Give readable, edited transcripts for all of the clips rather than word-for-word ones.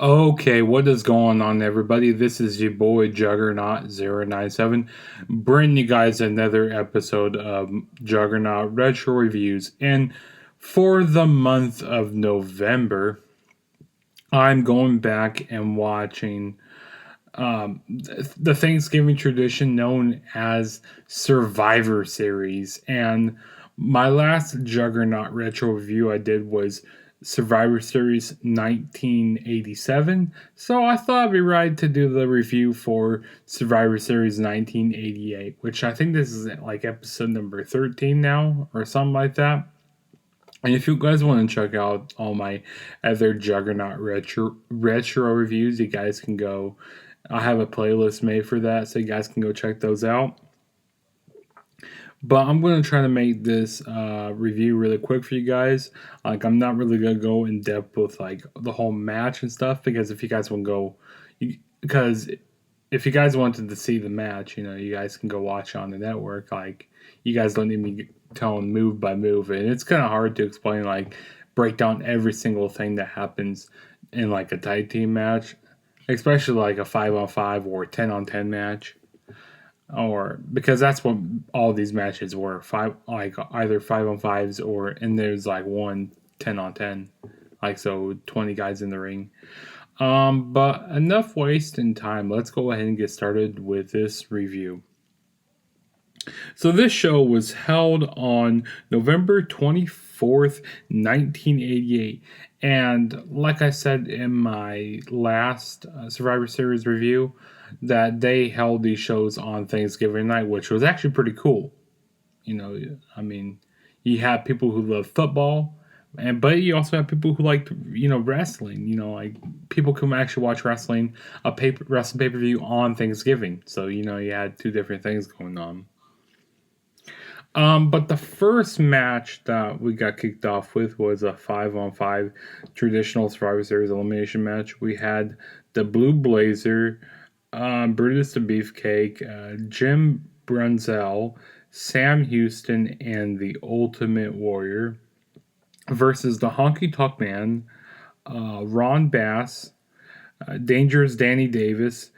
Okay, what is going on, everybody? This is your boy Juggernaut 097, bringing you guys another episode of Juggernaut Retro Reviews. And for the month of November, I'm going back and watching the Thanksgiving tradition known as Survivor Series. And my last Juggernaut retro review I did was Survivor Series 1987. So I thought it'd be right to do the review for Survivor Series 1988, which I think this is like episode number 13 now or something like that. And if you guys want to check out all my other Juggernaut retro reviews, you guys can go. I have a playlist made for that, so you guys can go check those out. But I'm going to try to make this review really quick for you guys. Like, I'm not really going to go in depth with like the whole match and stuff, because if you guys want to go, because if you guys wanted to see the match, you guys can go watch it on the network. Like, you guys don't need me telling move by move, and it's kind of hard to explain, like, break down every single thing that happens in like a tag team match, especially like a 5-on-5 or 10-on-10 match, or because that's what all these matches were, five, like either 5-on-5s, or and there's like one 10-on-10, like, so 20 guys in the ring. But enough wasting time. Let's go ahead and get started with this review. So this show was held on November 24th, 1988. And like I said in my last Survivor Series review, that they held these shows on Thanksgiving night, which was actually pretty cool. I mean, you have people who love football, but you also have people who like wrestling. Like, people can actually watch wrestling wrestling pay-per-view on Thanksgiving. So you had two different things going on. But the first match that we got kicked off with was a 5-on-5 traditional Survivor Series elimination match. We had the Blue Blazer, Brutus the Beefcake, Jim Brunzell, Sam Houston, and the Ultimate Warrior versus the Honky Tonk Man, Ron Bass, Dangerous Danny Davis,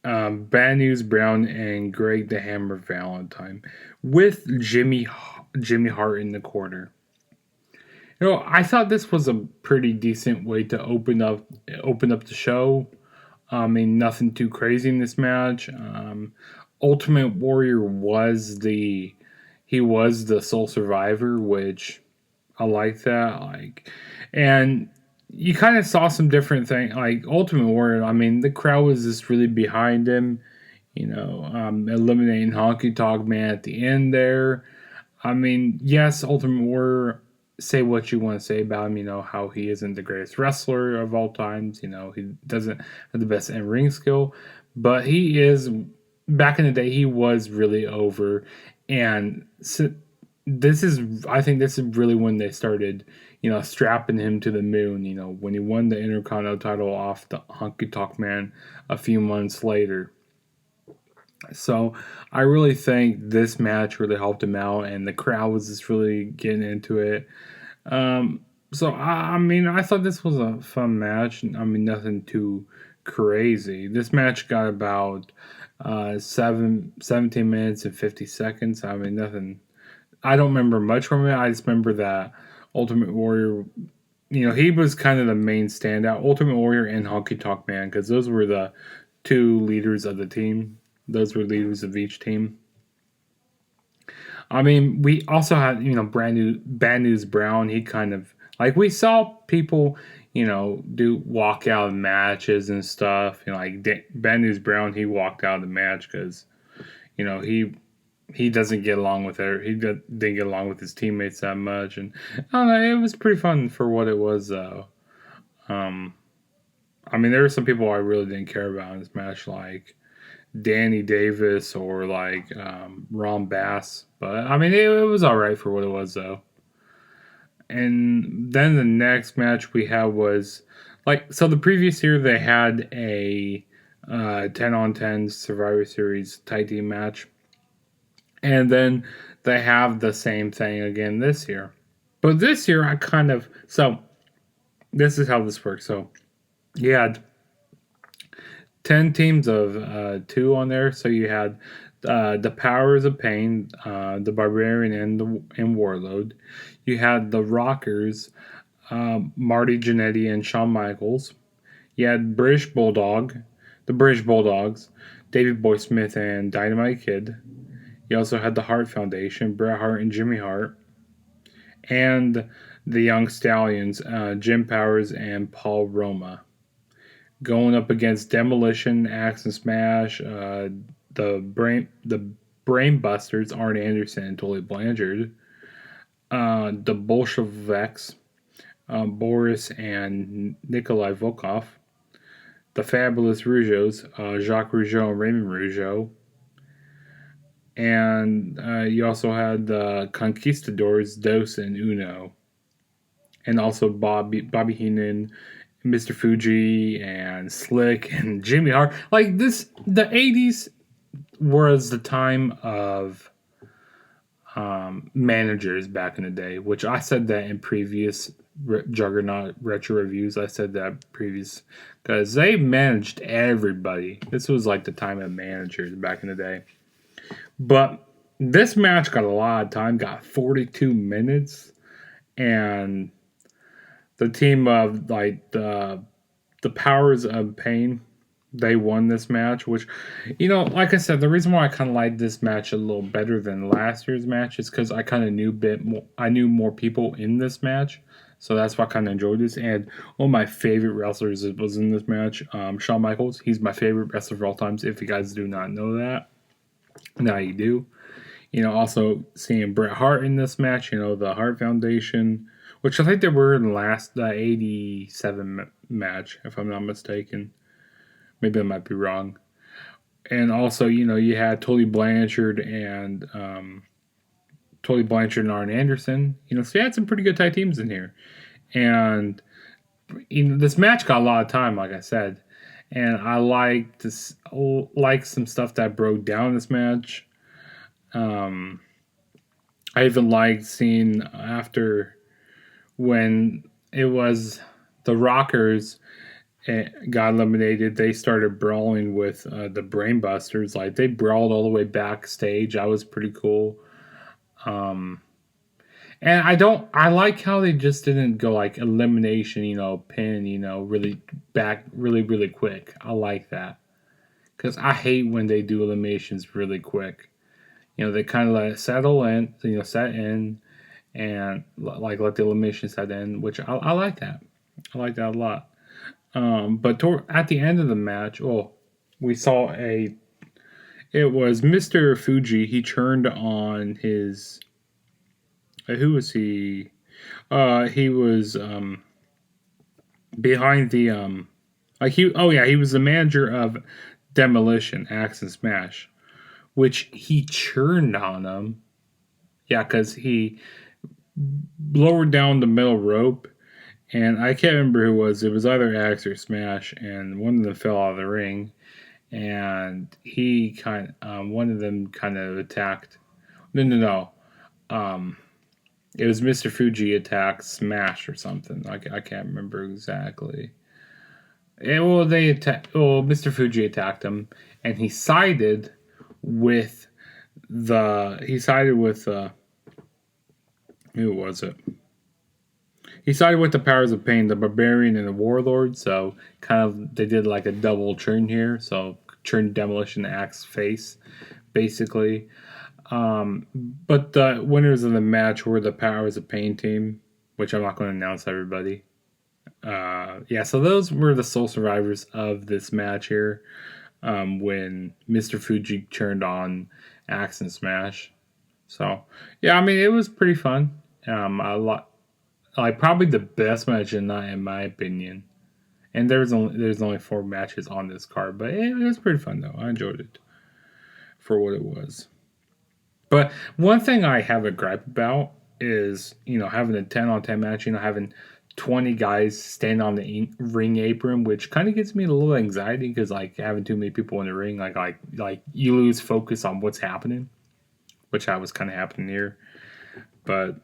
Bad News Brown, and Greg the Hammer Valentine, with Jimmy Hart in the corner. I thought this was a pretty decent way to open up the show. I mean, nothing too crazy in this match. Ultimate Warrior was the sole survivor, which I like that. And you kind of saw some different things. Like, Ultimate Warrior, I mean, the crowd was just really behind him. Eliminating Honky Tonk Man at the end there. I mean, yes, Ultimate Warrior, say what you want to say about him, how he isn't the greatest wrestler of all times, he doesn't have the best in-ring skill, but he is, back in the day, he was really over, and so I think this is really when they started, strapping him to the moon, when he won the Intercontinental title off the Honky Tonk Man a few months later. So I really think this match really helped him out, and the crowd was just really getting into it. So I mean, I thought this was a fun match. I mean, nothing too crazy. This match got about 17 minutes and 50 seconds. I mean, nothing. I don't remember much from it. I just remember that Ultimate Warrior, he was kind of the main standout. Ultimate Warrior and Honky Tonk Man, because those were the two leaders of the team. Those were leaders of each team. I mean, we also had, Bad News Brown. He kind of, like, we saw people, do walkout matches and stuff. Like Bad News Brown, he walked out of the match because, he doesn't get along with her. He didn't get along with his teammates that much. And I don't know, it was pretty fun for what it was, though. I mean, there were some people I really didn't care about in this match, like Danny Davis or like Ron Bass, but I mean, it was all right for what it was, though. And then the next match we had was, like, so the previous year they had a 10-on-10 Survivor Series tag team match, and then they have the same thing again this year. But this year, so this is how this works. So You had 10 teams of 2 on there. So you had the Powers of Pain, the Barbarian, and Warlord. You had the Rockers, Marty Jannetty and Shawn Michaels. You had the British Bulldogs, David Boy Smith and Dynamite Kid. You also had the Hart Foundation, Bret Hart and Jimmy Hart, and the Young Stallions, Jim Powers and Paul Roma, going up against Demolition, Axe and Smash, the Brain Busters, Arn Anderson and Tully Blanchard, the Bolsheviks, Boris and Nikolai Volkov, the Fabulous Rougeaus, Jacques Rougeau and Raymond Rougeau, and you also had the Conquistadors, Dos and Uno, and also Bobby Heenan, Mr. Fuji, and Slick and Jimmy Hart. Like this, the '80s was the time of managers back in the day, which I said that in previous Juggernaut retro reviews. I said that previous because they managed everybody. This was like the time of managers back in the day. But this match got a lot of time, got 42 minutes, and the team of like the Powers of Pain, they won this match, which, like I said, the reason why I kind of liked this match a little better than last year's match is because I kind of knew I knew more people in this match, so that's why I kind of enjoyed this. And one of my favorite wrestlers was in this match, Shawn Michaels. He's my favorite wrestler of all times. If you guys do not know that, now you do. Also seeing Bret Hart in this match, the Hart Foundation, which I think they were in the 87 match, if I'm not mistaken. Maybe I might be wrong. And also, you had Tully Blanchard and Arn Anderson. So you had some pretty good tag teams in here. And this match got a lot of time, like I said. And I like some stuff that broke down this match. I even liked seeing after when it was the Rockers got eliminated, they started brawling with the Brainbusters. Like they brawled all the way backstage. That was pretty cool. And I like how they just didn't go like elimination, pin, really quick. I like that because I hate when they do eliminations really quick. They kind of let it settle in, set in, and like let the elimination set in, which I like that. I like that a lot. But at the end of the match, we saw it was Mr. Fuji. He turned on his, who was he? He was behind the he was the manager of Demolition, Axe and Smash, which he turned on him. Yeah, because he lowered down the middle rope, and I can't remember who it was. It was either Axe or Smash, and one of them fell out of the ring, and one of them kind of attacked. No. It was Mr. Fuji attacked Smash or something. I can't remember exactly. Mr. Fuji attacked him, and he sided with who was it? He sided with the Powers of Pain, the Barbarian and the Warlord. So kind of they did like a double turn here. So turn Demolition Axe face, basically. But the winners of the match were the Powers of Pain team, which I'm not going to announce everybody. So those were the sole survivors of this match here. When Mr. Fuji turned on Axe and Smash. So yeah, I mean it was pretty fun. Probably the best match in night in my opinion. And there's only 4 matches on this card, but it was pretty fun though. I enjoyed it for what it was. But one thing I have a gripe about is having a 10-on-10 match. Having 20 guys stand on the ring apron, which kind of gives me a little anxiety because like having too many people in the ring, like you lose focus on what's happening, which that was kind of happening here. But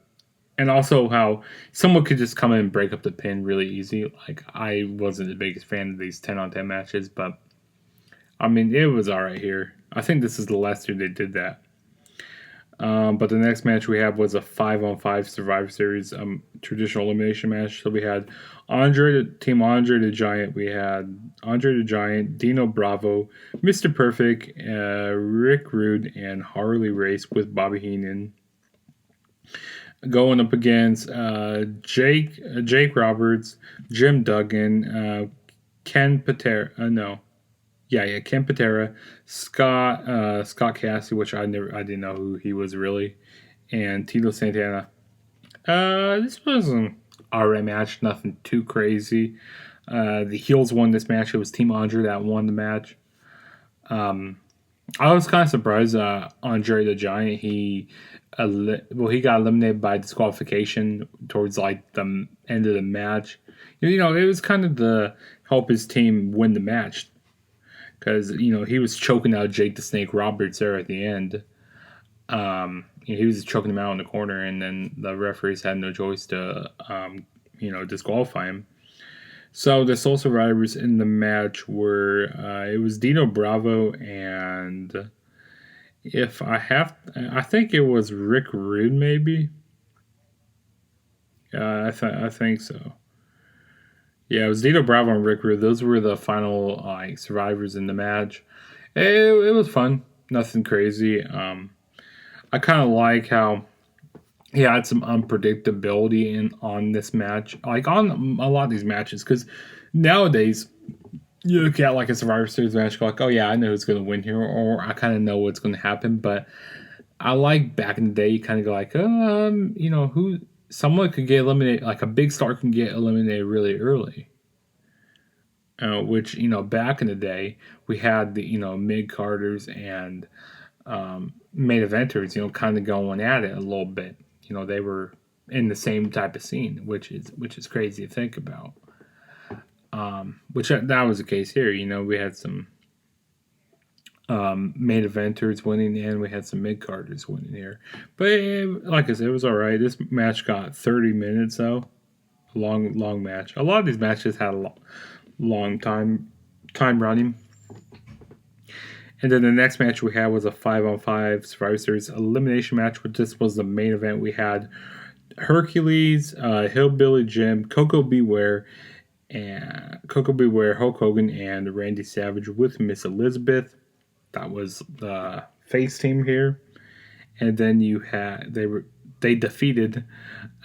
And also how someone could just come in and break up the pin really easy. Like I wasn't the biggest fan of these 10-on-10 matches, but I mean it was all right here. I think this is the last year they did that. But the next match we had was a 5-on-5 Survivor Series traditional elimination match. So we had Team Andre the Giant. We had Andre the Giant, Dino Bravo, Mr. Perfect, Rick Rude, and Harley Race with Bobby Heenan going up against Jake Roberts, Jim Duggan, Ken Patera. No, yeah, Ken Patera, Scott Cassidy, which I didn't know who he was really, and Tito Santana. This was an alright match, nothing too crazy. The heels won this match. It was Team Andre that won the match. I was kind of surprised. Andre the Giant, he got eliminated by disqualification towards like the end of the match. You know, it was kind of to help his team win the match because he was choking out Jake the Snake Roberts there at the end. He was choking him out in the corner, and then the referees had no choice to disqualify him. So the sole survivors in the match were it was Dino Bravo and I think it was Rick Rude maybe. I think so. Yeah, it was Dino Bravo and Rick Rude. Those were the final survivors in the match. It was fun. Nothing crazy. I kind of like how he had some unpredictability on this match, like on a lot of these matches, because nowadays you look at like a Survivor Series match, go like, oh yeah, I know who's going to win here, or I kind of know what's going to happen. But I like back in the day, you kind of go like, who someone could get eliminated, like a big star can get eliminated really early. Which back in the day we had the mid carders and main eventers, kind of going at it a little bit. They were in the same type of scene, which is crazy to think about. Which that was the case here. We had some main eventers winning, and we had some mid carders winning here. But like I said, it was all right. This match got 30 minutes, though. Long match. A lot of these matches had a long time running. And then the next match we had was a 5-on-5 Survivor Series elimination match, which this was the main event. We had Hercules, Hillbilly Jim, Coco Beware, Hulk Hogan, and Randy Savage with Miss Elizabeth. That was the face team here. And then they defeated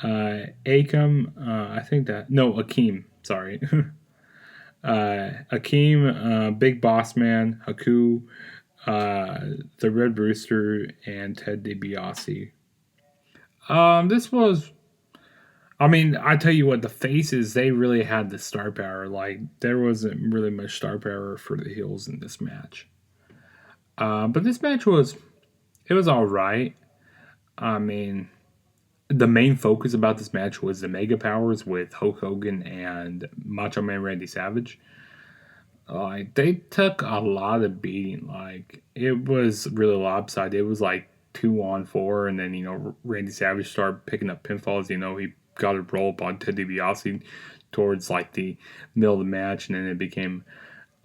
Akeem. Sorry. Akeem, Big Boss Man, Haku, the Red Rooster, and Ted DiBiase. This was, I tell you what, the faces, they really had the star power. Like, there wasn't really much star power for the heels in this match. But this match was all right. The main focus about this match was the Mega Powers with Hulk Hogan and Macho Man Randy Savage. Like, they took a lot of beating. Like, it was really lopsided. It was like 2-on-4, and then, Randy Savage started picking up pinfalls. He got a roll up on Ted DiBiase towards, like, the middle of the match, and then it became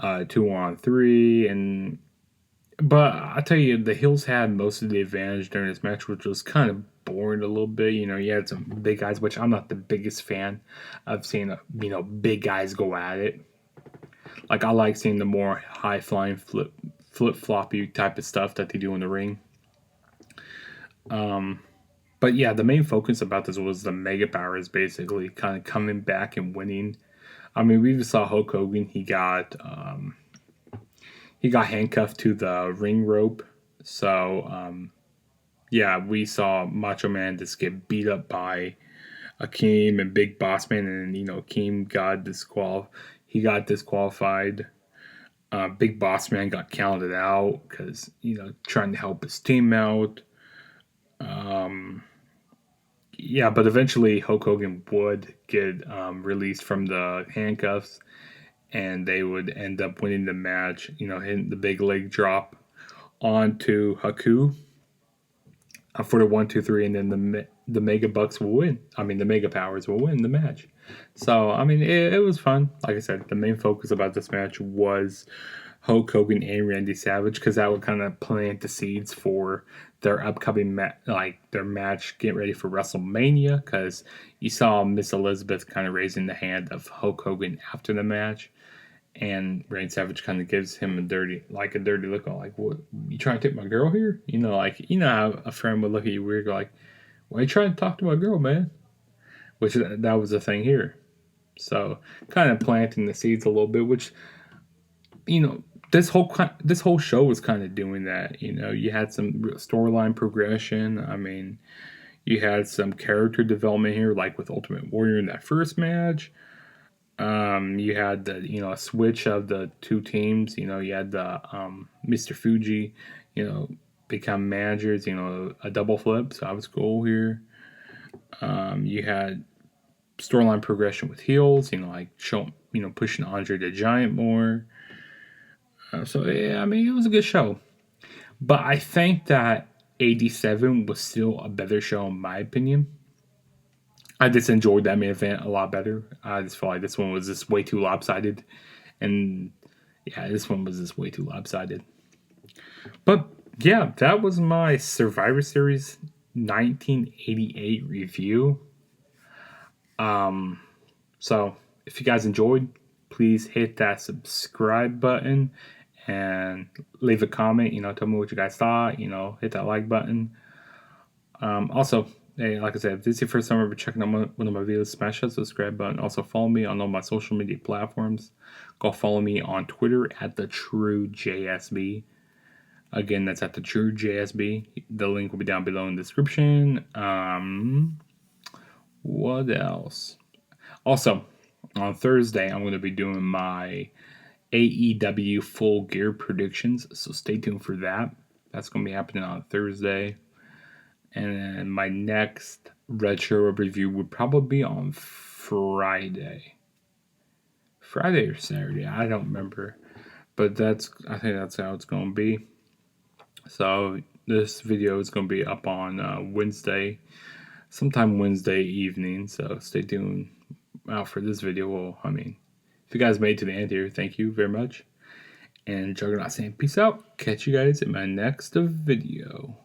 2-on-3. But I tell you, the Hills had most of the advantage during this match, which was kind of boring a little bit. You had some big guys, which I'm not the biggest fan of seeing, big guys go at it. Like, I like seeing the more high-flying flip-floppy type of stuff that they do in the ring. But yeah, the main focus about this was the Mega Powers basically kind of coming back and winning. We even saw Hulk Hogan. He got handcuffed to the ring rope. So, we saw Macho Man just get beat up by Akeem and Big Boss Man, and Akeem got disqualified. Big Boss Man got counted out because trying to help his team out. But eventually Hulk Hogan would get released from the handcuffs, and they would end up winning the match. Hitting the big leg drop onto Haku for the 1, 2, 3, and then the Mega Bucks will win. I mean, the Mega Powers will win the match. So, I mean, it was fun. Like I said, the main focus about this match was Hulk Hogan and Randy Savage because that would kind of plant the seeds for their upcoming their match. Get ready for WrestleMania because you saw Miss Elizabeth kind of raising the hand of Hulk Hogan after the match, and Randy Savage kind of gives him a dirty look, like, "What, you trying to take my girl here?" How a friend would look at you weird, like, "Why are you trying to talk to my girl, man?" Which that was the thing here. So kind of planting the seeds a little bit, which you know this whole show was kind of doing that. You had some storyline progression. I mean, you had some character development here, like with Ultimate Warrior in that first match. You had a switch of the two teams. You had the Mr. Fuji, become managers. A double flip. So that was cool here. You had storyline progression with heels. Pushing Andre the Giant more. So yeah, I mean, it was a good show. But I think that 87 was still a better show in my opinion. I just enjoyed that main event a lot better. I just felt like this one was just way too lopsided. And yeah, this one was just way too lopsided. But yeah, that was my Survivor Series 1988 review. So if you guys enjoyed, please hit that subscribe button and leave a comment. Tell me what you guys thought. Hit that like button. Also, hey, like I said, if this is your first time ever checking out one of my videos, smash that subscribe button. Also, follow me on all my social media platforms. Go follow me on Twitter at the True JSB. Again, that's at the True JSB. The link will be down below in the description. What else? Also, on Thursday, I'm going to be doing my AEW Full Gear predictions, so stay tuned for that. That's going to be happening on Thursday. And my next retro review would probably be on Friday. Friday or Saturday, I don't remember. But I think that's how it's going to be. So this video is going to be up on Wednesday, sometime Wednesday evening. So stay tuned out for this video. Well, I mean, if you guys made it to the end here, thank you very much. And Juggernaut saying peace out. Catch you guys in my next video.